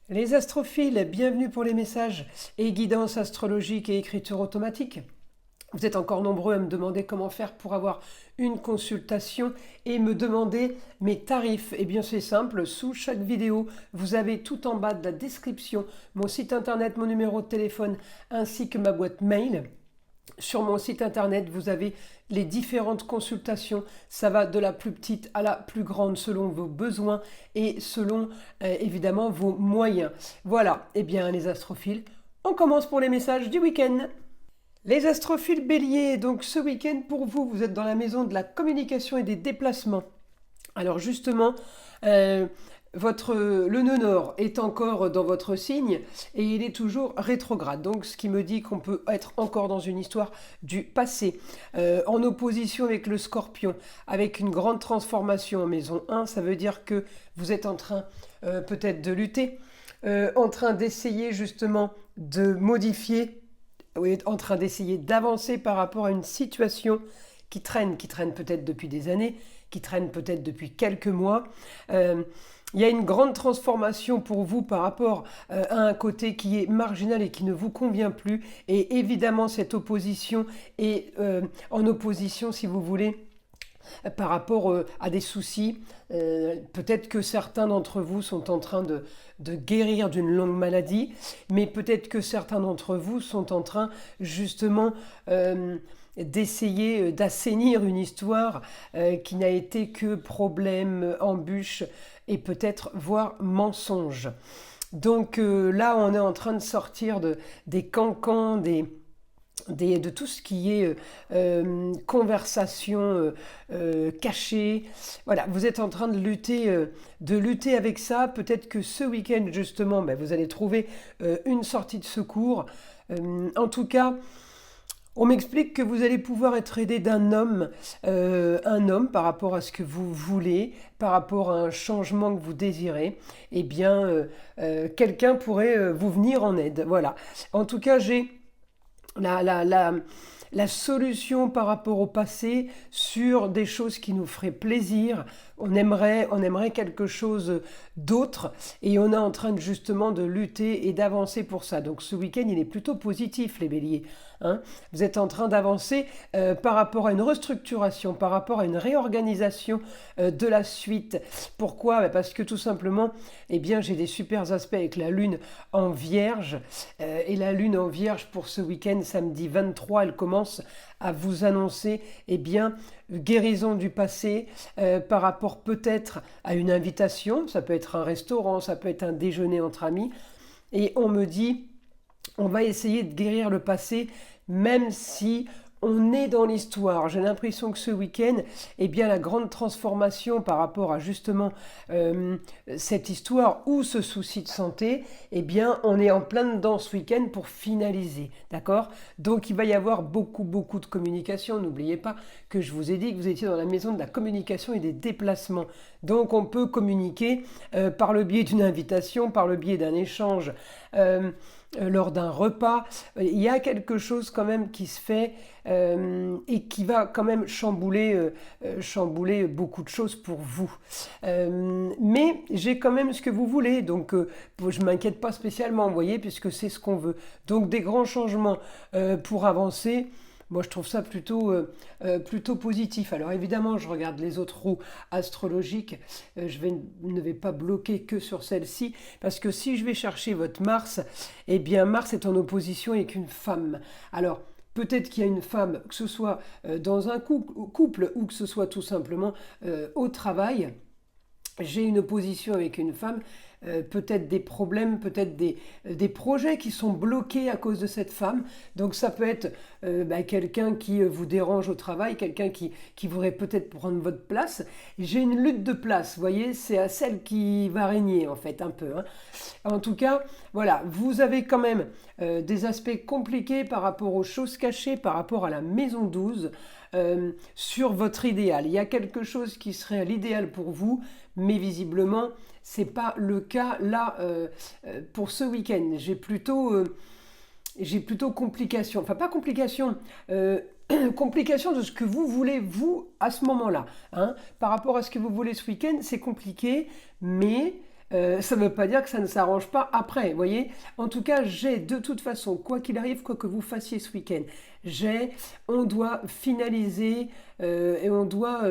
Les astrophiles, bienvenue pour les messages et guidances astrologiques et écriture automatique. Vous êtes encore nombreux à me demander comment faire pour avoir une consultation et me demander mes tarifs. Eh bien c'est simple, sous chaque vidéo, vous avez tout en bas de la description mon site internet, mon numéro de téléphone ainsi que ma boîte mail. Sur mon site internet, vous avez les différentes consultations. Ça va de la plus petite à la plus grande selon vos besoins et selon évidemment vos moyens. Voilà, eh bien les astrophiles, on commence pour les messages du week-end. Les astrophiles béliers, donc ce week-end pour vous, vous êtes dans la maison de la communication et des déplacements. Alors justement, le nœud nord est encore dans votre signe et il est toujours rétrograde. Donc ce qui me dit qu'on peut être encore dans une histoire du passé. En opposition avec le scorpion, avec une grande transformation en maison 1, ça veut dire que vous êtes en train peut-être de lutter, en train d'essayer justement de modifier, oui, en train d'essayer d'avancer par rapport à une situation qui traîne peut-être depuis des années, qui traîne peut-être depuis quelques mois. Il y a une grande transformation pour vous par rapport à un côté qui est marginal et qui ne vous convient plus. Et évidemment, cette opposition est en opposition, si vous voulez, par rapport à des soucis. Peut-être que certains d'entre vous sont en train de guérir d'une longue maladie, mais peut-être que certains d'entre vous sont en train justement d'essayer d'assainir une histoire qui n'a été que problème, embûche et peut-être voire mensonge. Donc là, on est en train de sortir des cancans, de tout ce qui est conversation cachée. Voilà, vous êtes en train de lutter avec ça. Peut-être que ce week-end, justement, vous allez trouver une sortie de secours. En tout cas, on m'explique que vous allez pouvoir être aidé d'un homme, un homme par rapport à ce que vous voulez, par rapport à un changement que vous désirez. Eh bien, quelqu'un pourrait vous venir en aide. Voilà. En tout cas, j'ai la solution par rapport au passé sur des choses qui nous feraient plaisir. On aimerait quelque chose d'autre et on est en train justement de lutter et d'avancer pour ça. Donc ce week-end, il est plutôt positif, les béliers. Hein. Vous êtes en train d'avancer par rapport à une restructuration, par rapport à une réorganisation de la suite. Pourquoi ? Parce que tout simplement, eh bien, j'ai des super aspects avec la lune en vierge. Et la lune en vierge pour ce week-end, samedi 23, elle commence à vous annoncer eh bien, guérison du passé par rapport peut-être à une invitation. Ça peut être un restaurant, ça peut être un déjeuner entre amis. Et on me dit, on va essayer de guérir le passé, même si on est dans l'histoire. J'ai l'impression que ce week-end, eh bien, la grande transformation par rapport à justement cette histoire ou ce souci de santé, eh bien, on est en plein dedans ce week-end pour finaliser. D'accord ? Donc, il va y avoir beaucoup de communication. N'oubliez pas que je vous ai dit que vous étiez dans la maison de la communication et des déplacements. Donc, on peut communiquer par le biais d'une invitation, par le biais d'un échange. Lors d'un repas, il y a quelque chose quand même qui se fait et qui va quand même chambouler beaucoup de choses pour vous. Mais j'ai quand même ce que vous voulez, donc je ne m'inquiète pas spécialement, vous voyez, puisque c'est ce qu'on veut. Donc des grands changements pour avancer. Moi, je trouve ça plutôt positif. Alors évidemment, je regarde les autres roues astrologiques. Ne vais pas bloquer que sur celle-ci, parce que si je vais chercher votre Mars, eh bien Mars est en opposition avec une femme. Alors, peut-être qu'il y a une femme, que ce soit dans un couple ou que ce soit tout simplement au travail. J'ai une opposition avec une femme, peut-être des problèmes, peut-être des projets qui sont bloqués à cause de cette femme. Donc ça peut être quelqu'un qui vous dérange au travail, quelqu'un qui voudrait peut-être prendre votre place. J'ai une lutte de place, vous voyez, c'est à celle qui va régner en fait un peu. Hein. En tout cas, voilà, vous avez quand même des aspects compliqués par rapport aux choses cachées, par rapport à la maison 12. Sur votre idéal. Il y a quelque chose qui serait l'idéal pour vous, mais visiblement, ce n'est pas le cas là pour ce week-end. J'ai plutôt complication. Enfin, pas complication. Complication de ce que vous voulez, vous, à ce moment-là. Hein. Par rapport à ce que vous voulez ce week-end, c'est compliqué, mais Ça ne veut pas dire que ça ne s'arrange pas après, vous voyez. En tout cas, j'ai de toute façon, quoi qu'il arrive, quoi que vous fassiez ce week-end, on doit finaliser et on doit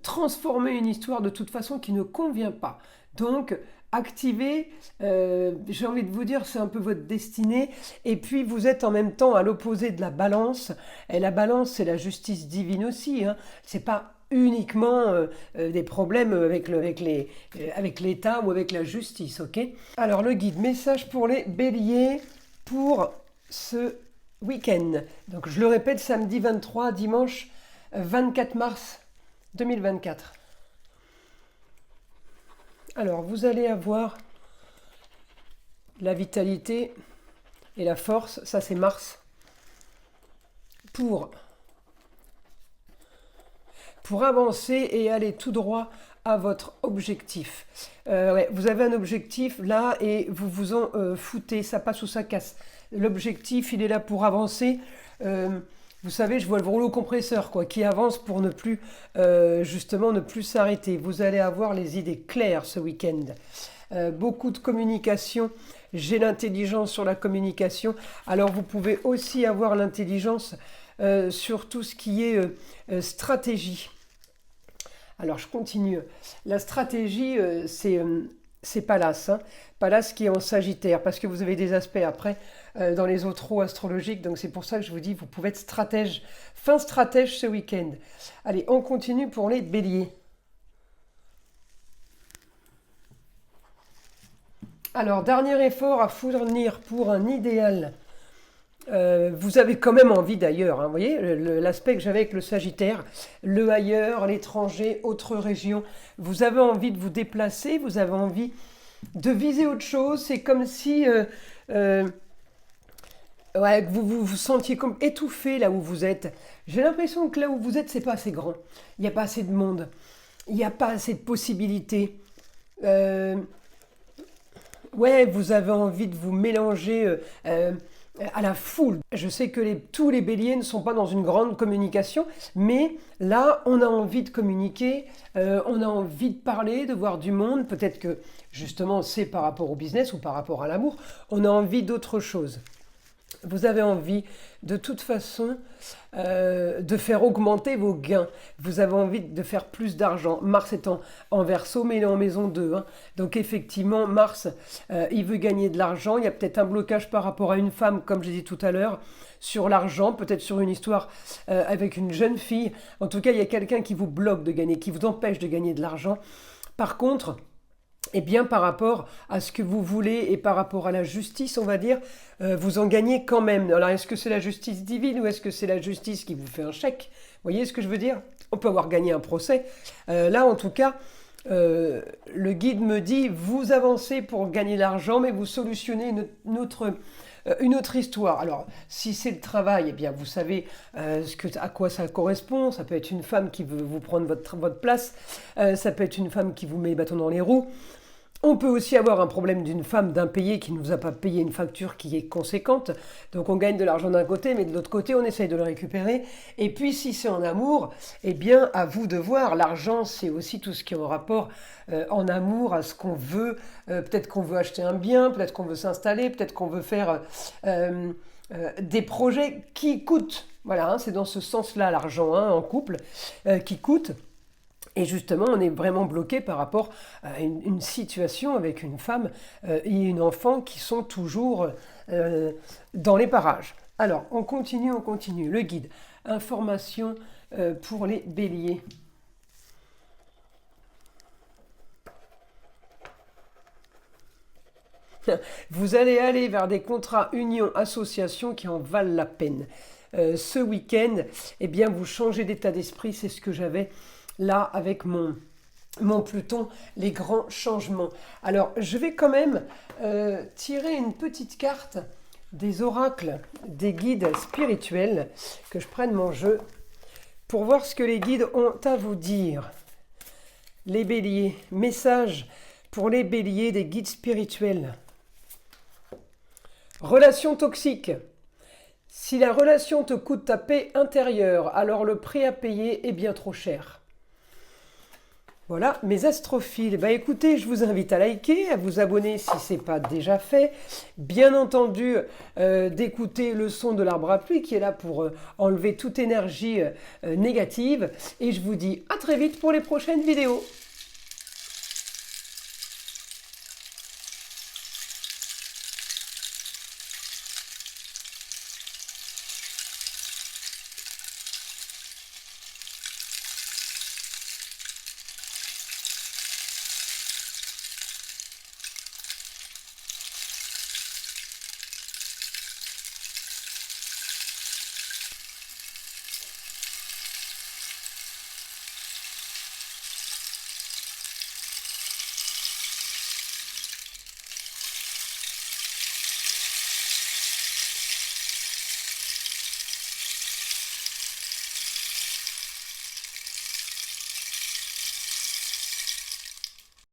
transformer une histoire de toute façon qui ne convient pas. Donc, activez, j'ai envie de vous dire, c'est un peu votre destinée. Et puis, vous êtes en même temps à l'opposé de la balance. Et la balance, c'est la justice divine aussi, hein. C'est pas uniquement des problèmes avec l'État ou avec la justice, ok? Alors, le guide, message pour les béliers pour ce week-end. Donc, je le répète, samedi 23, dimanche 24 mars 2024. Alors, vous allez avoir la vitalité et la force, ça c'est Mars, pour avancer et aller tout droit à votre objectif. Ouais, vous avez un objectif là et vous vous en foutez, ça passe ou ça casse. L'objectif, il est là pour avancer. Vous savez, je vois le rouleau compresseur quoi, qui avance pour ne plus, justement, ne plus s'arrêter. Vous allez avoir les idées claires ce week-end. Beaucoup de communication. J'ai l'intelligence sur la communication. Alors, vous pouvez aussi avoir l'intelligence sur tout ce qui est stratégie. Alors, je continue. La stratégie, c'est Pallas. Hein. Pallas qui est en Sagittaire, parce que vous avez des aspects après dans les autres astrologiques. Donc, c'est pour ça que je vous dis, vous pouvez être stratège, fin stratège ce week-end. Allez, on continue pour les béliers. Alors, dernier effort à fournir pour un idéal. Vous avez quand même envie d'ailleurs, hein, vous voyez, l'aspect que j'avais avec le Sagittaire, le ailleurs, l'étranger, autre région. Vous avez envie de vous déplacer, vous avez envie de viser autre chose. C'est comme si ouais, que vous sentiez comme étouffé là où vous êtes. J'ai l'impression que là où vous êtes, c'est pas assez grand. Il n'y a pas assez de monde. Il n'y a pas assez de possibilités. Ouais, vous avez envie de vous mélanger à la foule. Je sais que tous les béliers ne sont pas dans une grande communication, mais là, on a envie de communiquer, on a envie de parler, de voir du monde. Peut-être que justement, c'est par rapport au business ou par rapport à l'amour. On a envie d'autre chose. Vous avez envie, de toute façon, de faire augmenter vos gains. Vous avez envie de faire plus d'argent. Mars est en Verseau, mais il est en maison 2. Hein. Donc effectivement, Mars, il veut gagner de l'argent. Il y a peut-être un blocage par rapport à une femme, comme j'ai dit tout à l'heure, sur l'argent, peut-être sur une histoire avec une jeune fille. En tout cas, il y a quelqu'un qui vous bloque de gagner, qui vous empêche de gagner de l'argent. Par contre, eh bien, par rapport à ce que vous voulez et par rapport à la justice, on va dire, vous en gagnez quand même. Alors, est-ce que c'est la justice divine ou est-ce que c'est la justice qui vous fait un chèque? Vous voyez ce que je veux dire? On peut avoir gagné un procès. Là, en tout cas, le guide me dit, vous avancez pour gagner de l'argent, mais vous solutionnez une autre histoire. Alors, si c'est le travail, eh bien, vous savez à quoi ça correspond. Ça peut être une femme qui veut vous prendre votre place. Ça peut être une femme qui vous met les bâtons dans les roues. On peut aussi avoir un problème d'une femme d'impayée qui ne nous a pas payé une facture qui est conséquente. Donc on gagne de l'argent d'un côté, mais de l'autre côté, on essaye de le récupérer. Et puis si c'est en amour, eh bien à vous de voir. L'argent, c'est aussi tout ce qui est en rapport en amour à ce qu'on veut. Peut-être qu'on veut acheter un bien, peut-être qu'on veut s'installer, peut-être qu'on veut faire des projets qui coûtent. Voilà, hein, c'est dans ce sens-là l'argent hein, en couple qui coûte. Et justement, on est vraiment bloqué par rapport à une situation avec une femme et une enfant qui sont toujours dans les parages. Alors, on continue. Le guide. Information pour les béliers. Vous allez aller vers des contrats, unions, associations qui en valent la peine. Ce week-end, eh bien, vous changez d'état d'esprit, c'est ce que j'avais là avec mon Pluton, les grands changements. Alors, je vais quand même tirer une petite carte des oracles, des guides spirituels, que je prenne mon jeu, pour voir ce que les guides ont à vous dire. Les béliers, message pour les béliers des guides spirituels. Relation toxique. Si la relation te coûte ta paix intérieure, alors le prix à payer est bien trop cher. Voilà, mes astrophiles, bah écoutez, je vous invite à liker, à vous abonner si ce n'est pas déjà fait. Bien entendu, d'écouter le son de l'arbre à pluie qui est là pour enlever toute énergie négative. Et je vous dis à très vite pour les prochaines vidéos.